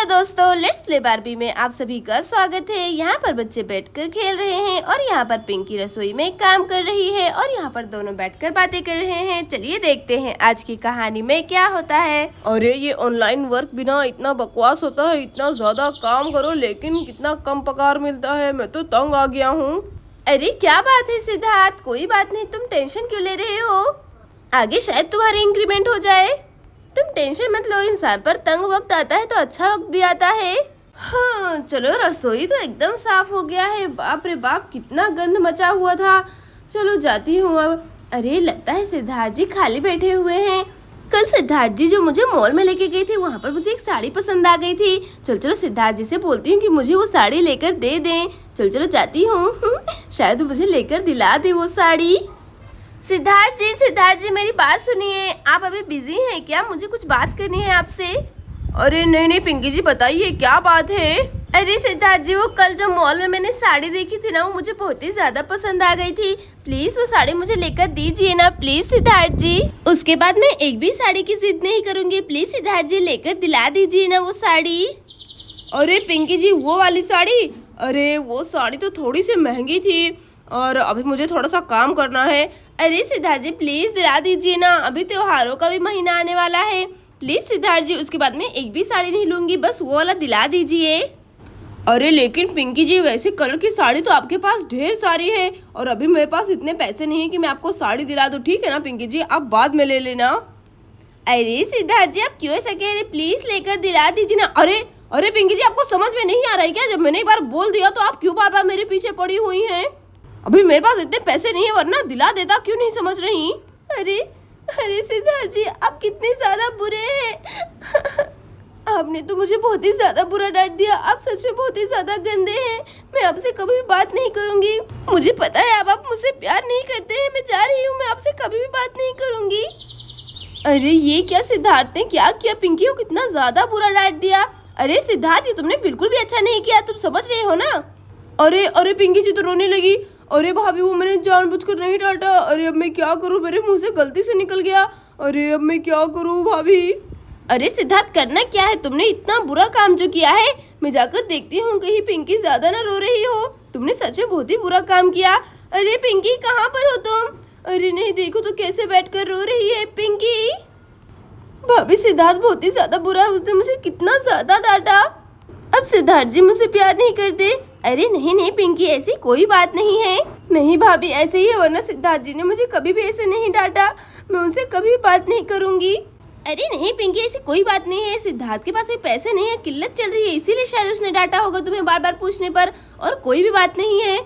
दोस्तों, let's play Barbie में आप सभी का स्वागत है। यहाँ पर बच्चे बैठकर खेल रहे हैं और यहाँ पर पिंकी रसोई में काम कर रही है और यहाँ पर दोनों बैठकर बातें कर रहे हैं। चलिए देखते हैं आज की कहानी में क्या होता है। अरे ये ऑनलाइन वर्क बिना इतना बकवास होता है। इतना ज्यादा काम करो लेकिन कितना कम पगार मिलता है। मैं तो तंग आ गया हूँ। अरे क्या बात है सिद्धार्थ, कोई बात नहीं, तुम टेंशन क्यों ले रहे हो? आगे शायद तुम्हारी इंक्रीमेंट हो जाए। तुम टेंशन मत लो, इंसान पर तंग वक्त आता है तो अच्छा वक्त भी आता है। हाँ चलो, रसोई तो एकदम साफ हो गया है। बाप रे बाप, कितना गंद मचा हुआ था। चलो जाती हूँ अब। अरे लगता है सिद्धार्थ जी खाली बैठे हुए हैं। कल सिद्धार्थ जी जो मुझे मॉल में लेके गई थी, वहाँ पर मुझे एक साड़ी पसंद आ गई थी। चलो चलो सिद्धार्थ जी से बोलती हूँ कि मुझे वो साड़ी लेकर दे दें। चलो चलो जाती हूँ। शायद मुझे लेकर दिला दे वो साड़ी। सिद्धार्थ जी मेरी बात सुनिए। आप अभी बिजी हैं क्या? मुझे कुछ बात करनी है आपसे। अरे नहीं नहीं पिंकी जी, बताइए क्या बात है। अरे सिद्धार्थ जी, वो कल जो मॉल में मैंने साड़ी देखी थी ना, वो मुझे बहुत ही ज्यादा पसंद आ गई थी। प्लीज वो साड़ी मुझे लेकर दीजिए ना, प्लीज सिद्धार्थ जी। उसके बाद मैं एक भी साड़ी की जिद नहीं करूंगी। प्लीज सिद्धार्थ जी लेकर दिला दीजिए ना वो साड़ी। अरे पिंकी जी, वो वाली साड़ी? अरे वो साड़ी तो थोड़ी सी महंगी थी और अभी मुझे थोड़ा सा काम करना है। अरे सिद्धार्थ जी प्लीज दिला दीजिए ना, अभी त्योहारों का भी महीना आने वाला है। प्लीज सिद्धार्थ जी, उसके बाद मैं एक भी साड़ी नहीं लूंगी, बस वो वाला दिला दीजिए। अरे लेकिन पिंकी जी, वैसे कलर की साड़ी तो आपके पास ढेर सारी है और अभी मेरे पास इतने पैसे नहीं है कि मैं आपको साड़ी दिला दूं। ठीक है ना पिंकी जी, आप बाद में ले लेना। अरे सिद्धार्थ जी, आप क्यों ऐसा कह रहे? प्लीज लेकर दिला दीजिए ना। अरे अरे पिंकी जी, आपको समझ में नहीं आ रहा है क्या? जब मैंने एक बार बोल दिया तो आप क्यों बार बार मेरे पीछे पड़ी हुई हैं? अभी मेरे पास इतने पैसे नहीं है, वरना दिला देता। क्यों नहीं समझ रही? अरे अरे सिद्धार्थ जी, आप कितने ज्यादा बुरे हैं। आपने तो मुझे बहुत ही ज्यादा बुरा डांट दिया। आप सच में बहुत ही ज्यादा गंदे हैं। मैं आपसे कभी भी बात नहीं करूंगी। मुझे पता है आप मुझसे प्यार नहीं करते हैं। मैं जा रही हूँ, मैं आपसे कभी भी बात नहीं करूंगी। अरे ये क्या सिद्धार्थ ने क्या किया? पिंकी को कितना ज्यादा बुरा डांट दिया। अरे सिद्धार्थ, ये तुमने बिल्कुल भी अच्छा नहीं किया। तुम समझ रहे हो ना? अरे अरे पिंकी जी तो रोने लगी। अरे भाभी, वो मैंने जानबूझकर नहीं डांटा। अरे अब मैं क्या करूं, मेरे मुंह से गलती से निकल गया। अरे अब मैं क्या करूं भाभी? अरे सिद्धार्थ, करना क्या है? तुमने इतना बुरा काम जो किया है, मैं जाकर देखती हूँ कहीं पिंकी ज्यादा ना रो रही हो। तुमने सच में बहुत ही बुरा काम किया। अरे पिंकी, कहाँ पर हो तुम? अरे नहीं, देखो तो कैसे बैठकर रो रही है पिंकी। भाभी, सिद्धार्थ बहुत ही ज्यादा बुरा है। उसने मुझे कितना ज्यादा डांटा। अब सिद्धार्थ जी मुझसे प्यार नहीं करते? अरे नहीं नहीं पिंकी, ऐसी कोई बात नहीं है। नहीं भाभी, ऐसे ही है, वरना सिद्धार्थ जी ने मुझे कभी भी ऐसे नहीं डांटा। मैं उनसे कभी भी बात नहीं करूंगी। अरे नहीं पिंकी, ऐसी कोई बात नहीं है। सिद्धार्थ के पास पैसे नहीं है, किल्लत चल रही है, इसीलिए शायद उसने डांटा होगा तुम्हें बार बार पूछने पर, और कोई भी बात नहीं है।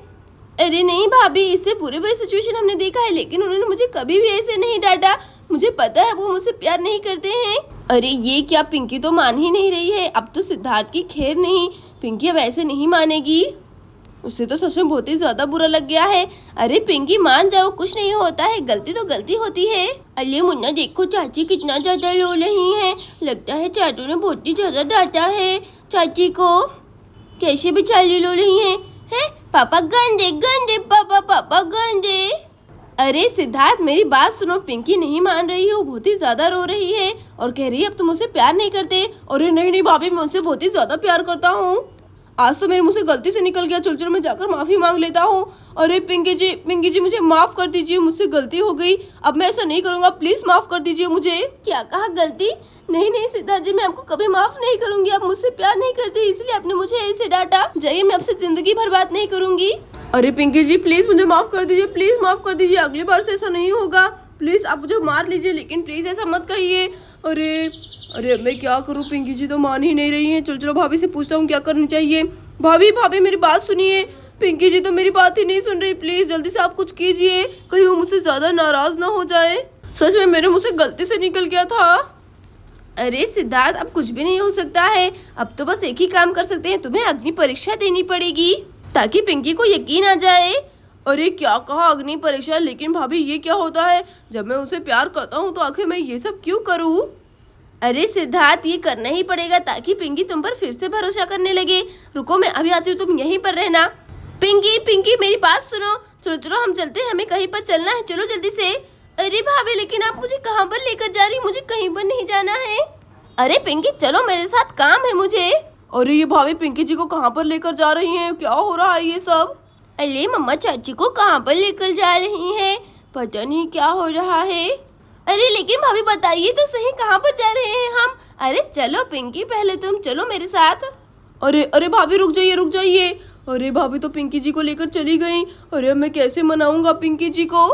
अरे नहीं भाभी, इससे बुरे बुरे सिचुएशन हमने देखा है, लेकिन उन्होंने मुझे कभी भी ऐसे नहीं डांटा। मुझे पता है वो मुझसे प्यार नहीं करते हैं। अरे ये क्या, पिंकी तो मान ही नहीं रही है। अब तो सिद्धार्थ की खैर नहीं, पिंकी अब ऐसे नहीं मानेगी। उसे तो सच में बहुत ही ज्यादा बुरा लग गया है। अरे पिंकी मान जाओ, कुछ नहीं होता है, गलती तो गलती होती है। अरे मुन्ना, देखो चाची कितना ज्यादा रो रही है। लगता है चाटू ने बहुत ही ज्यादा डांटा है चाची को। कैसे बेचारी रो रही है? पापा गंदे गंदे, पापा गंदे। अरे सिद्धार्थ, मेरी बात सुनो। पिंकी नहीं मान रही है, वो बहुत ही ज्यादा रो रही है और कह रही है अब तुम मुझसे प्यार नहीं करते। अरे नहीं नहीं भाभी, मैं उनसे बहुत ही ज्यादा प्यार करता हूँ। आज तो मेरे मुंह से गलती से निकल गया। चल चलो मैं जाकर माफी मांग लेता हूँ। अरे पिंकी जी मुझे माफ कर दीजिए, मुझसे गलती हो गई। अब मैं ऐसा नहीं करूँगा, प्लीज माफ कर दीजिए मुझे। क्या कहा, गलती? नहीं नहीं सिद्धार्थ जी, मैं आपको कभी माफ नहीं करूंगी। आप मुझसे प्यार नहीं करते, इसलिए आपने मुझे ऐसे डांटा। जाइए, मैं आपसे जिंदगी भर बात नहीं करूंगी। अरे पिंकी जी प्लीज मुझे माफ कर दीजिए, प्लीज माफ कर दीजिए। अगली बार से ऐसा नहीं होगा। प्लीज आप मुझे मार लीजिए, लेकिन प्लीज ऐसा मत कहिए। अरे अरे मैं क्या करूँ, पिंकी जी तो मान ही नहीं रही है। चलो चलो भाभी से पूछता हूँ क्या करनी चाहिए। भाभी मेरी बात सुनिए। पिंकी जी तो मेरी बात ही नहीं सुन रही। प्लीज जल्दी से आप कुछ कीजिए, कहीं वो मुझसे ज्यादा नाराज ना हो जाए। सच में मेरे मुंह से गलती से निकल गया था। अरे सिद्धार्थ, अब कुछ भी नहीं हो सकता है। अब तो बस एक ही काम कर सकते हैं, तुम्हें अग्नि परीक्षा देनी पड़ेगी ताकि पिंकी को यकीन आ जाए। अरे क्या कहा, अग्नि परीक्षा? लेकिन भाभी ये क्या होता है? जब मैं उसे प्यार करता हूँ तो आखिर मैं ये सब क्यों करूँ? अरे सिद्धार्थ, ये करना ही पड़ेगा ताकि पिंकी तुम पर फिर से भरोसा करने लगे। रुको, मैं अभी आती हूँ, तुम यहीं पर रहना। पिंकी मेरी बात सुनो। चलो चलो हम चलते हैं, हमें कहीं पर चलना है, चलो जल्दी से। अरे भाभी, लेकिन आप मुझे कहाँ पर लेकर जा रही? मुझे कहीं पर नहीं जाना है। अरे पिंकी चलो मेरे साथ, काम है मुझे। अरे ये भाभी पिंकी जी को कहाँ पर लेकर जा रही हैं? क्या हो रहा है ये सब? अरे मम्मा चाची को कहाँ पर लेकर जा रही हैं? पता नहीं क्या हो रहा है। अरे लेकिन भाभी बताइए तो सही, कहाँ पर जा रहे हैं हम? अरे चलो पिंकी, पहले तुम चलो मेरे साथ। अरे अरे भाभी रुक जाइए रुक जाइए। अरे भाभी तो पिंकी जी को लेकर चली गई। अरे अब मैं कैसे मनाऊंगा पिंकी जी को?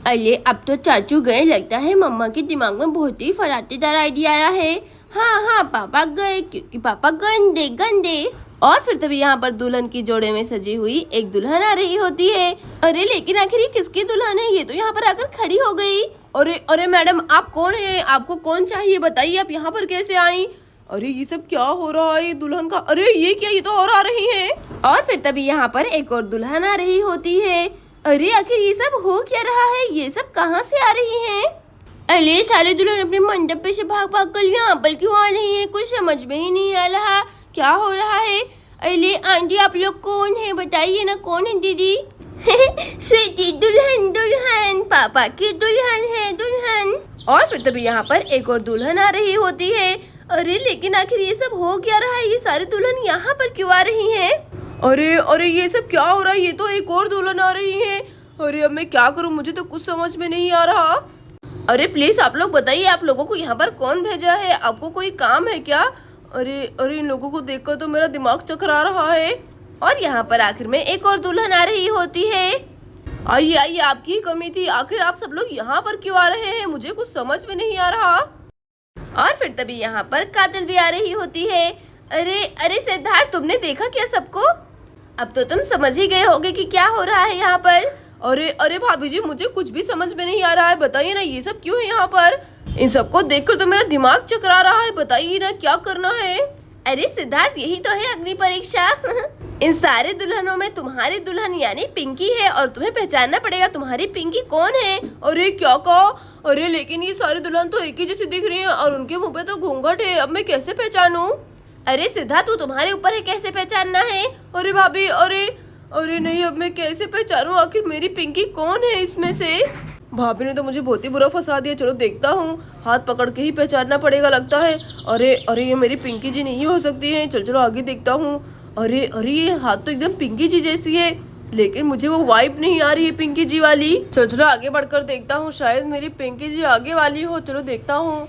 अरे अब तो चाचू गए, लगता है मम्मा के दिमाग में बहुत ही फराटेदार आइडिया आया है। हाँ हाँ पापा गए, क्योंकि पापा गंदे गंदे। और फिर तभी यहाँ पर दुल्हन की जोड़े में सजी हुई एक दुल्हन आ रही होती है। अरे लेकिन आखिर ये किसकी दुल्हन है? ये तो यहाँ पर आकर खड़ी हो गई। अरे अरे मैडम, आप कौन है? आपको कौन चाहिए? बताइए, आप यहाँ पर कैसे आई? अरे ये सब क्या हो रहा है? दुल्हन का, अरे ये क्या, ये तो और आ रही है। और फिर तभी यहाँ पर एक और दुल्हन आ रही होती है। अरे आखिर ये सब हो क्या रहा है? ये सब कहाँ से आ रही हैं? अरे सारे दुल्हन अपने मंडप पे से भाग भाग कर यहाँ पर क्यों आ रही हैं? कुछ समझ में ही नहीं आ रहा, क्या हो रहा है? अरे आंटी आप लोग कौन है? बताइए ना, कौन है दीदी? स्वीटी दुल्हन, दुल्हन पापा की दुल्हन है, दुल्हन। और फिर तभी यहाँ पर एक और दुल्हन आ रही होती है। अरे लेकिन आखिर ये सब हो क्या रहा है? ये सारी दुल्हन यहाँ पर क्यों आ रही हैं? अरे अरे ये सब क्या हो रहा है? ये तो एक और दुल्हन आ रही है। अरे अब मैं क्या करूँ? मुझे तो कुछ समझ में नहीं आ रहा। अरे प्लीज आप लोग बताइए, आप लोगों को यहाँ पर कौन भेजा है? आपको कोई काम है क्या? अरे अरे इन लोगों को देखकर तो मेरा दिमाग चकरा रहा है। और यहाँ पर आखिर में एक और दुल्हन आ रही होती है। आइए आइए, आपकी ही कमी थी। आखिर आप सब लोग यहाँ पर क्यों आ रहे हैं? मुझे कुछ समझ में नहीं आ रहा। और फिर तभी यहाँ पर काजल भी आ रही होती है। अरे अरे सिद्धार्थ, तुमने देखा क्या सबको? अब तो तुम समझ ही गए होगे कि क्या हो रहा है यहाँ पर। अरे अरे भाभी जी, मुझे कुछ भी समझ में नहीं आ रहा है। बताइए ना, ये सब क्यों है यहाँ पर? इन सबको देखकर तो मेरा दिमाग चकरा रहा है। बताइए ना, क्या करना है? अरे सिद्धार्थ, यही तो है अग्नि परीक्षा। इन सारे दुल्हनों में तुम्हारी दुल्हन यानी पिंकी है, और तुम्हें पहचानना पड़ेगा तुम्हारी पिंकी कौन है। अरे क्या कहा? अरे लेकिन ये सारी दुल्हन तो एक ही जैसी दिख रही है, और उनके मुंह पे तो घूंघट है। अब मैं कैसे पहचानूं? अरे सिद्धार्थ, वो तुम्हारे ऊपर है, कैसे पहचानना है? अरे भाभी, अरे अरे नहीं, अब मैं कैसे पहचानूं? आखिर मेरी पिंकी कौन है इसमें से? भाभी ने तो मुझे बहुत ही बुरा फंसा दिया। चलो देखता हूँ, हाथ पकड़ के ही पहचानना पड़ेगा लगता है। अरे अरे ये मेरी पिंकी जी नहीं हो सकती है। चलो चलो आगे देखता हूँ। अरे अरे ये हाथ तो एकदम पिंकी जी जैसी है, लेकिन मुझे वो वाइब नहीं आ रही है पिंकी जी वाली। चलो चलो आगे बढ़कर देखता हूँ, शायद मेरी पिंकी जी आगे वाली हो। चलो देखता हूँ।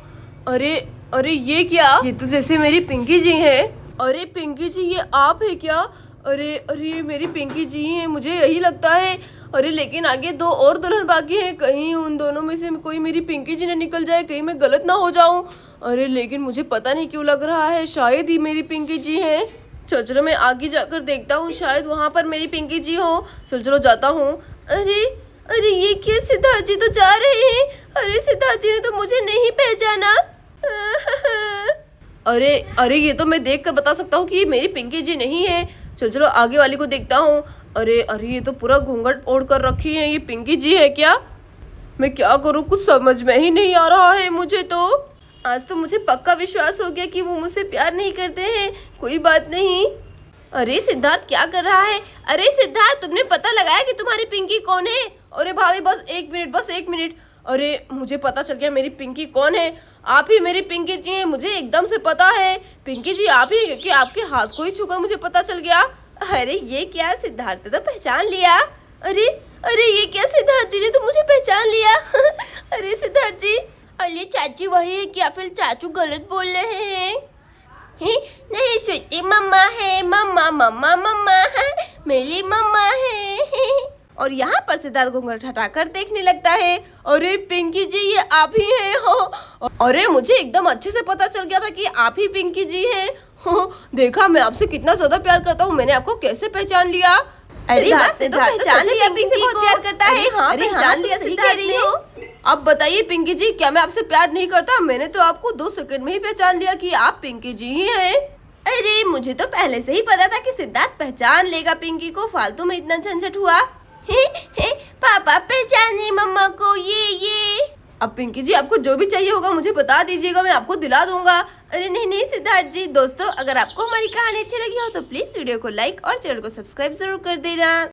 अरे अरे ये क्या? ये तो जैसे मेरी पिंकी जी है। अरे पिंकी जी, ये आप है क्या? अरे अरे ये मेरी पिंकी जी हैं, मुझे यही लगता है। अरे लेकिन आगे दो और दुल्हन बाकी हैं, कहीं उन दोनों में से कोई मेरी पिंकी जी ने निकल जाए, कहीं मैं गलत ना हो जाऊं। अरे लेकिन मुझे पता नहीं क्यों लग रहा है शायद ही मेरी पिंकी जी हैं। चलो चलो मैं आगे जाकर देखता हूँ, शायद वहाँ पर मेरी पिंकी जी हो। चलो चलो जाता हूँ। अरे अरे ये क्या, सिद्धार्थ जी तो जा रहे हैं। अरे सिद्धार्थ जी ने तो मुझे नहीं पहचाना। अरे अरे ये तो मैं देख कर बता सकता हूँ कि ये मेरी पिंकी जी नहीं है। चलो चलो आगे वाली को देखता हूँ। अरे अरे ये तो पूरा घूंघट ओढ़ कर रखी है, ये पिंकी जी है क्या? मैं क्या करूँ, कुछ समझ में ही नहीं आ रहा है मुझे तो। आज तो मुझे पक्का विश्वास हो गया कि वो मुझसे प्यार नहीं करते हैं। कोई बात नहीं। अरे सिद्धार्थ क्या कर रहा है? अरे सिद्धार्थ, तुमने पता लगाया कि तुम्हारी पिंकी कौन है? अरे भाभी बस एक मिनट, बस एक मिनट। अरे मुझे पता चल गया मेरी पिंकी कौन है। आप ही मेरी पिंकी जी हैं, मुझे एकदम से पता है। पिंकी जी आप ही, क्योंकि आपके हाथ को ही छूकर मुझे पता चल गया। अरे ये क्या, सिद्धार्थ ने तो पहचान लिया। अरे अरे ये क्या, सिद्धार्थ जी ने तो मुझे पहचान लिया। अरे सिद्धार्थ जी, अरे चाची वही है क्या? फिर चाचू गलत बोल रहे हैं। नहीं स्वीटी मम्मा है, मम्मा मम्मा मम्मा है, मेरी मम्मा है। और यहाँ पर सिद्धार्थ घूंघट हटाकर देखने लगता है। अरे पिंकी जी, ये आप ही हैं हो। अरे मुझे एकदम अच्छे से पता चल गया था कि आप ही पिंकी जी हैं। देखा, मैं आपसे कितना ज्यादा प्यार करता हूँ, मैंने आपको कैसे पहचान लिया? अरे सिद्धार्थ पहचान लिया, पिंकी से बहुत प्यार करता है। हाँ पहचान लिया सिद्धार्थ ने। अब बताइए पिंकी जी, क्या मैं आपसे प्यार नहीं करता? मैंने तो आपको 2 सेकंड में ही पहचान लिया कि आप पिंकी जी ही हैं। अरे मुझे तो पहले से ही पता था कि सिद्धार्थ पहचान लेगा पिंकी को, फालतू में इतना झंझट हुआ। हे पापा पहचाने मम्मा को, ये। अब पिंकी जी, आपको जो भी चाहिए होगा मुझे बता दीजिएगा, मैं आपको दिला दूंगा। अरे नहीं सिद्धार्थ जी। दोस्तों, अगर आपको हमारी कहानी अच्छी लगी हो तो प्लीज वीडियो को लाइक और चैनल को सब्सक्राइब जरूर कर देना।